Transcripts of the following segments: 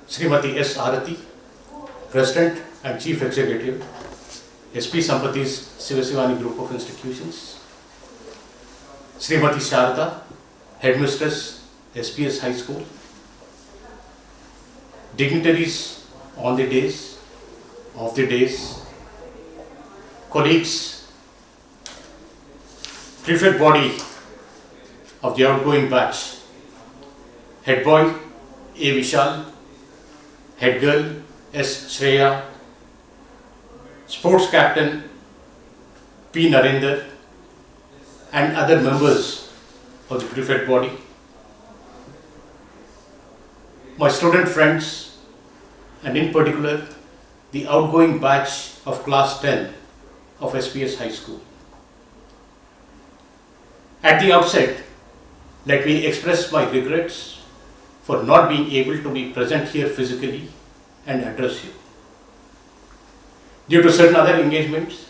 Srimati S. Arathi, President and Chief Executive, SPS Sampathy's Sivasivani Group of Institutions, Srimati Sharada, Headmistress, SPS High School, dignitaries on the days, off the days, colleagues, prefect body of the outgoing batch, head boy A. Vishal, head girl S. Shreya, sports captain P. Narendra, and other members of the prefect body, my student friends, and in particular the outgoing batch of class 10 of SPS High School. At the outset, let me express my regrets for not being able to be present here physically and address you. Due to certain other engagements,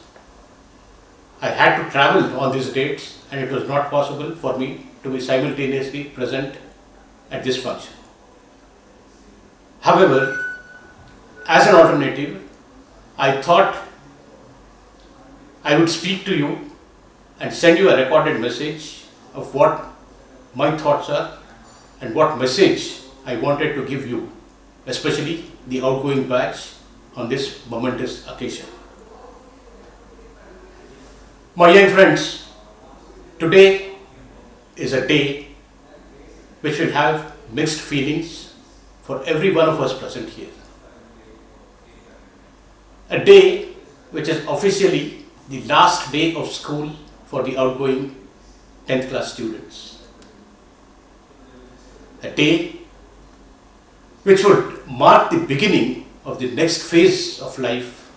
I had to travel on these dates and it was not possible for me to be simultaneously present at this function. However, as an alternative, I thought I would speak to you and send you a recorded message of what my thoughts are and what message I wanted to give you, especially the outgoing batch on this momentous occasion. My young friends, today is a day which will have mixed feelings for every one of us present here. A day which is officially the last day of school for the outgoing 10th class students. A day which would mark the beginning of the next phase of life,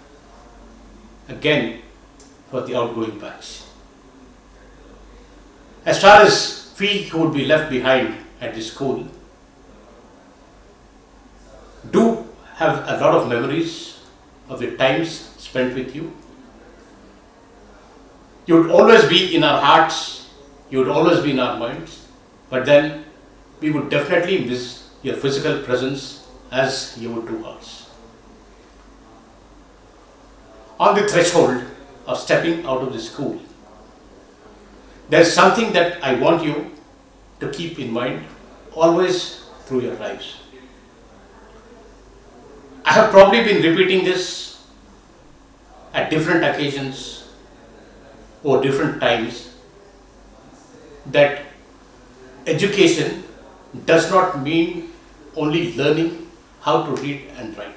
again for the outgoing batch. As far as we who would be left behind at the school do have a lot of memories of the times spent with you. You would always be in our hearts, you would always be in our minds, but then we would definitely miss your physical presence as you would do ours. On the threshold of stepping out of the school, there is something that I want you to keep in mind always through your lives. I have probably been repeating this at different occasions or different times, that education does not mean only learning how to read and write.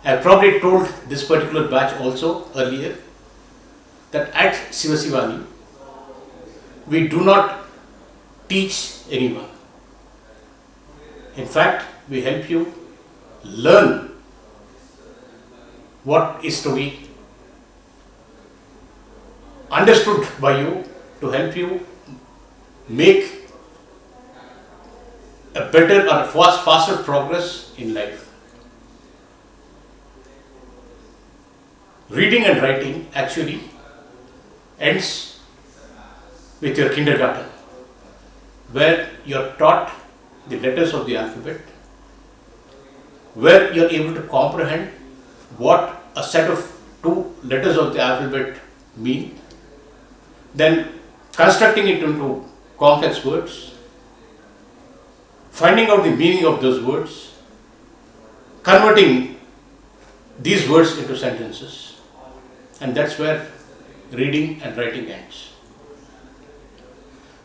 I have probably told this particular batch also earlier that at Sivasivani we do not teach anyone. In fact, we help you learn what is to be understood by you, to help you make a better or faster progress in life. Reading and writing actually ends with your kindergarten, where you are taught the letters of the alphabet, where you are able to comprehend what a set of two letters of the alphabet mean, then constructing it into complex words, finding out the meaning of those words, converting these words into sentences, and that's where reading and writing ends.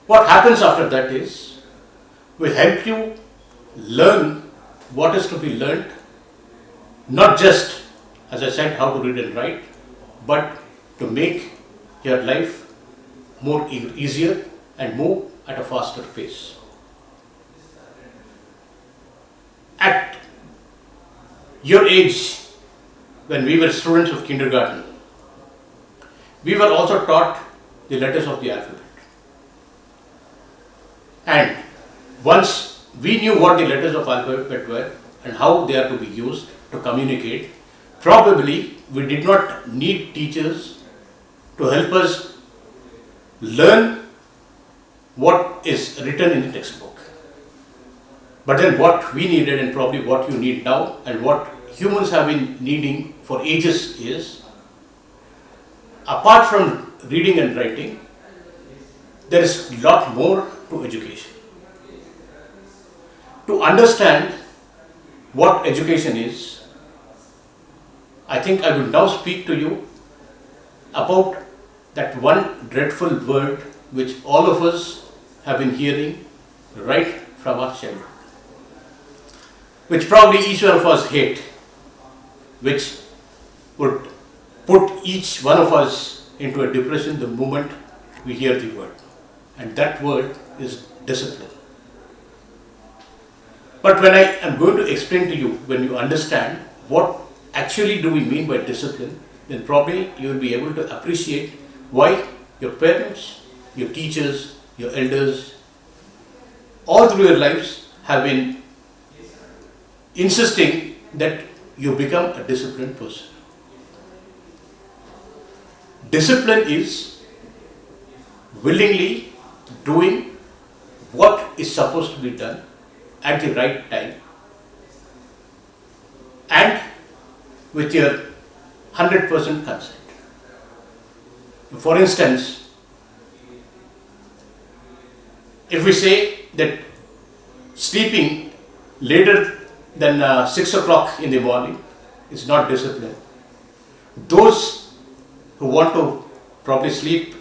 What happens after that is, we help you learn what is to be learned, not just, as I said, how to read and write, but to make your life more easier and move at a faster pace. At your age, when we were students of kindergarten, we were also taught the letters of the alphabet. And once we knew what the letters of alphabet were and how they are to be used to communicate, probably we did not need teachers to help us learn what is written in the textbook. But then what we needed, and probably what you need now, and what humans have been needing for ages, is apart from reading and writing, there is a lot more to education. To understand what education is, I think I will now speak to you about that one dreadful word which all of us have been hearing right from our childhood, which probably each one of us hate, which would put each one of us into a depression the moment we hear the word. And that word is discipline. But when I am going to explain to you, when you understand what actually do we mean by discipline, then probably you will be able to appreciate why your parents, your teachers, your elders, all through your lives have been insisting that you become a disciplined person. Discipline is willingly doing what is supposed to be done at the right time and with your 100% consent. For instance, if we say that sleeping later than 6 o'clock in the morning is not discipline, those who want to probably sleep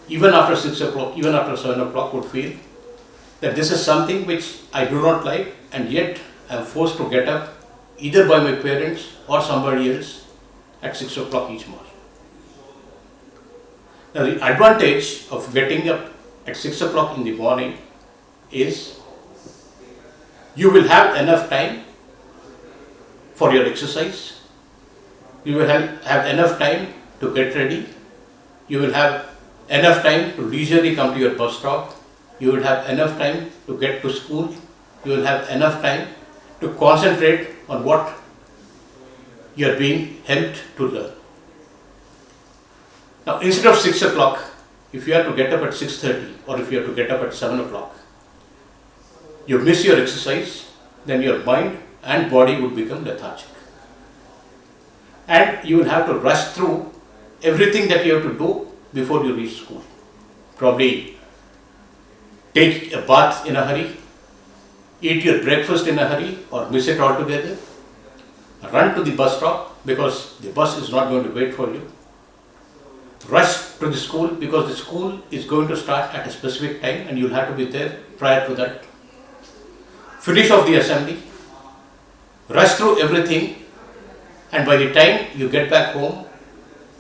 even after 6 o'clock, even after 7 o'clock would feel that this is something which I do not like, and yet I am forced to get up either by my parents or somebody else at 6 o'clock each morning. Now, the advantage of getting up at 6 o'clock in the morning is you will have enough time for your exercise, you will have enough time to get ready, you will have enough time to leisurely come to your bus stop, you will have enough time to get to school, you will have enough time to concentrate on what you are being helped to learn. Now, instead of 6 o'clock, if you have to get up at 6:30 or if you have to get up at 7 o'clock, you miss your exercise, then your mind and body would become lethargic. And you will have to rush through everything that you have to do before you reach school. Probably take a bath in a hurry, eat your breakfast in a hurry or miss it altogether, run to the bus stop because the bus is not going to wait for you, rush to the school because the school is going to start at a specific time and you'll have to be there prior to that, finish off the assembly, rush through everything, and by the time you get back home,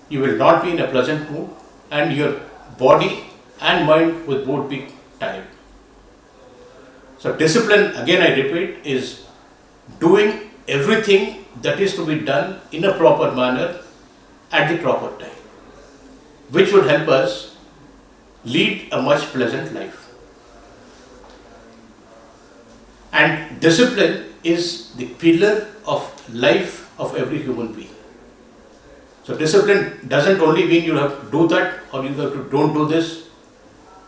you will not be in a pleasant mood and your body and mind will both be tired. So discipline, again I repeat, is doing everything that is to be done in a proper manner at the proper time, which would help us lead a much pleasant life. And discipline is the pillar of life of every human being. So discipline doesn't only mean you have to do that or you have to don't do this,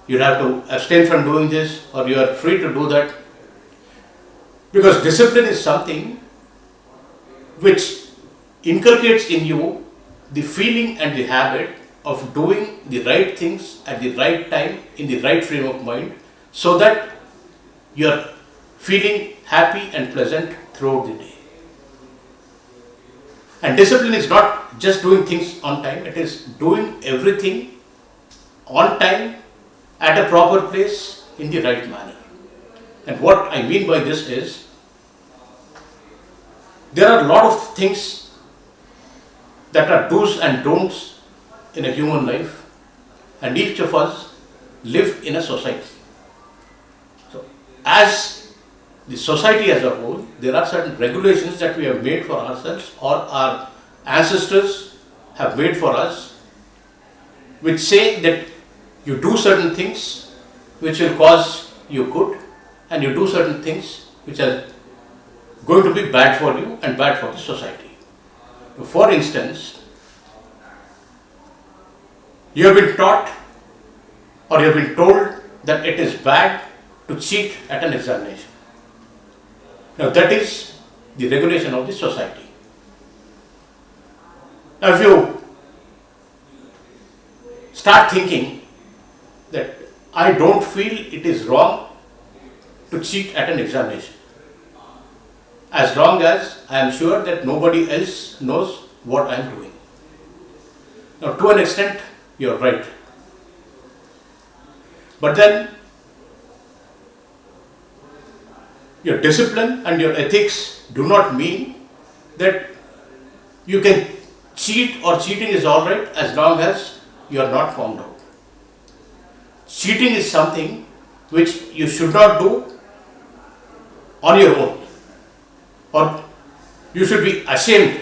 you have to abstain from doing this or you are free to do that. Because discipline is something which inculcates in you the feeling and the habit of doing the right things at the right time in the right frame of mind so that you are feeling happy and pleasant throughout the day. And discipline is not just doing things on time, it is doing everything on time at a proper place in the right manner. And what I mean by this is, there are a lot of things that are do's and don'ts in a human life, and each of us live in a society. So, as the society as a whole, there are certain regulations that we have made for ourselves or our ancestors have made for us, which say that you do certain things which will cause you good, and you do certain things which are going to be bad for you and bad for the society. For instance, you have been taught or you have been told that it is bad to cheat at an examination. Now that is the regulation of the society. Now if you start thinking that I don't feel it is wrong to cheat at an examination, as long as I am sure that nobody else knows what I am doing. Now to an extent you are right. But then your discipline and your ethics do not mean that you can cheat or cheating is alright as long as you are not found out. Cheating is something which you should not do on your own, or you should be ashamed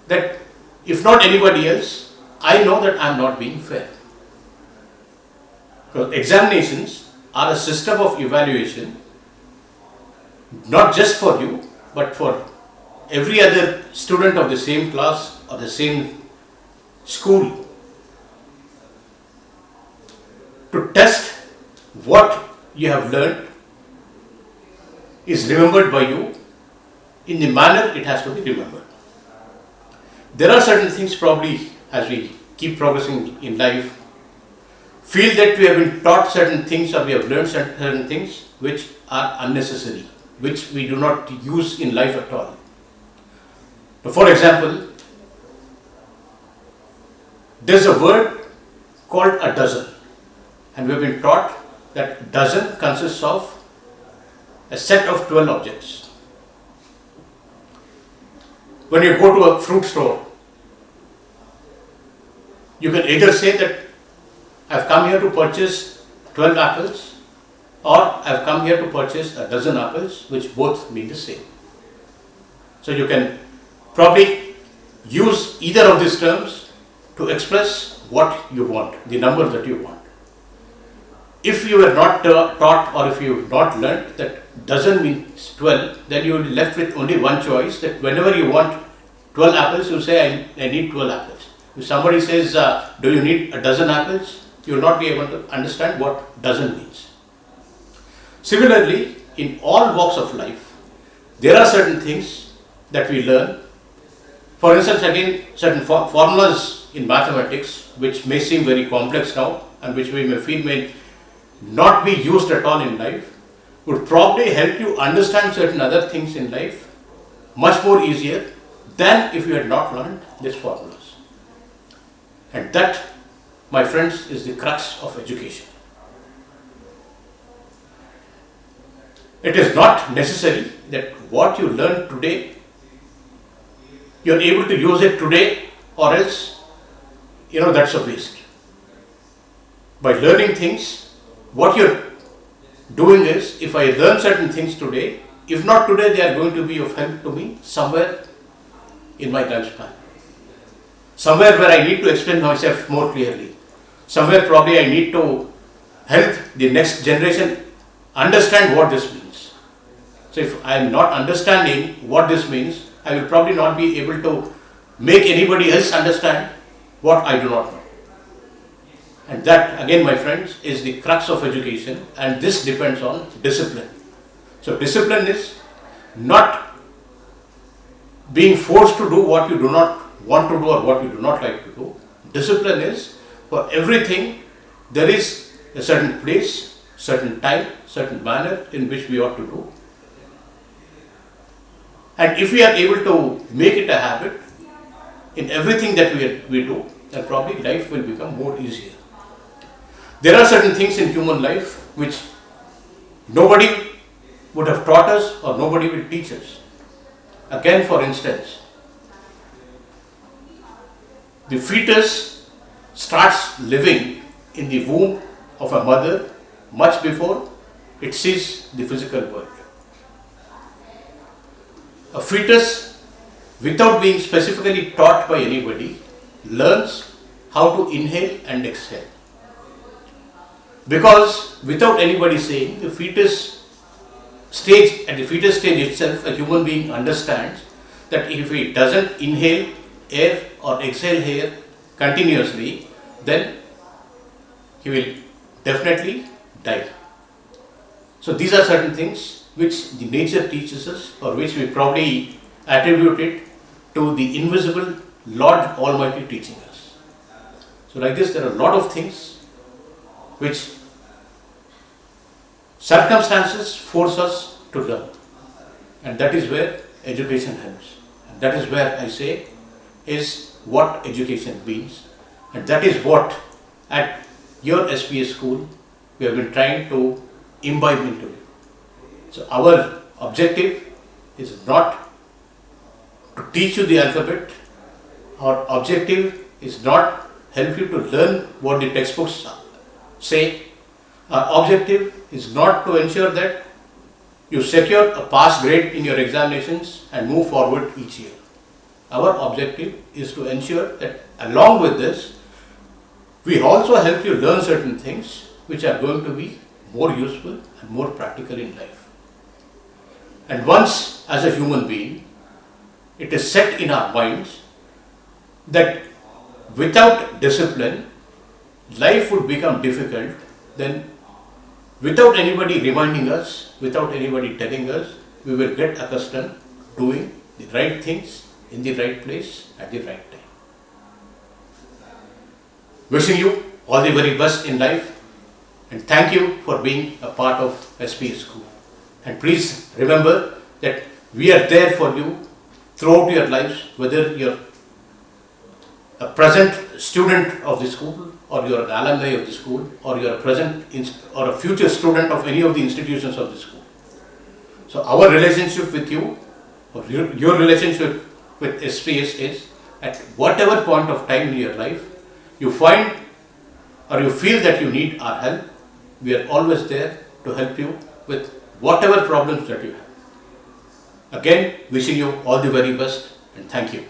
that if not anybody else, I know that I am not being fair. Because examinations are a system of evaluation, not just for you, but for every other student of the same class or the same school, to test what you have learned is remembered by you in the manner it has to be remembered. There are certain things, probably as we keep progressing in life, feel that we have been taught certain things or we have learned certain things which are unnecessary, which we do not use in life at all. For example, there's a word called a dozen, and we have been taught that dozen consists of a set of 12 objects. When you go to a fruit store, you can either say that I have come here to purchase 12 apples, or I have come here to purchase a dozen apples, which both mean the same. So you can probably use either of these terms to express what you want, the number that you want. If you were not taught, or if you have not learnt that dozen means 12, then you will be left with only one choice, that whenever you want 12 apples, you say I need 12 apples. If somebody says, do you need a dozen apples? You will not be able to understand what dozen means. Similarly, in all walks of life, there are certain things that we learn. For instance, again, certain formulas in mathematics, which may seem very complex now, and which we may feel may not be used at all in life, would probably help you understand certain other things in life much more easier than if you had not learned these formulas. And that, my friends, is the crux of education. It is not necessary that what you learn today, you are able to use it today, or else, that's a waste. By learning things, what you are doing is, if I learn certain things today, if not today, they are going to be of help to me somewhere in my lifespan. Somewhere where I need to explain myself more clearly. Somewhere probably I need to help the next generation understand what this means. So if I am not understanding what this means, I will probably not be able to make anybody else understand what I do not know. And that, again, my friends, is the crux of education, and this depends on discipline. So discipline is not being forced to do what you do not want to do or what you do not like to do. Discipline is, for everything, there is a certain place, certain time, certain manner in which we ought to do. And if we are able to make it a habit in everything that we do, then probably life will become more easier. There are certain things in human life which nobody would have taught us or nobody will teach us. Again, for instance, the fetus starts living in the womb of a mother much before it sees the physical world. A fetus, without being specifically taught by anybody, learns how to inhale and exhale. Because without anybody saying, at the fetus stage itself, a human being understands that if he doesn't inhale air or exhale air continuously, then he will definitely die. So these are certain things which the nature teaches us, or which we probably attribute it to the invisible Lord Almighty teaching us. So like this, there are a lot of things which circumstances force us to learn, and that is where education helps. And that is where I say is what education means, and that is what at your SPS school we have been trying to imbibe into you. So our objective is not to teach you the alphabet. Our objective is not help you to learn what the textbooks say. Our objective is not to ensure that you secure a pass grade in your examinations and move forward each year. Our objective is to ensure that along with this, we also help you learn certain things which are going to be more useful and more practical in life. And once, as a human being, it is set in our minds that without discipline, life would become difficult, then without anybody reminding us, without anybody telling us, we will get accustomed to doing the right things in the right place at the right time. Wishing you all the very best in life, and thank you for being a part of SPS School. And please remember that we are there for you throughout your lives, whether you're a present student of the school, or you're an alumni of the school, or you're a present or a future student of any of the institutions of the school. So our relationship with you, or your relationship with SPS is, at whatever point of time in your life you find or you feel that you need our help, we are always there to help you with whatever problems that you have. Again, wishing you all the very best, and thank you.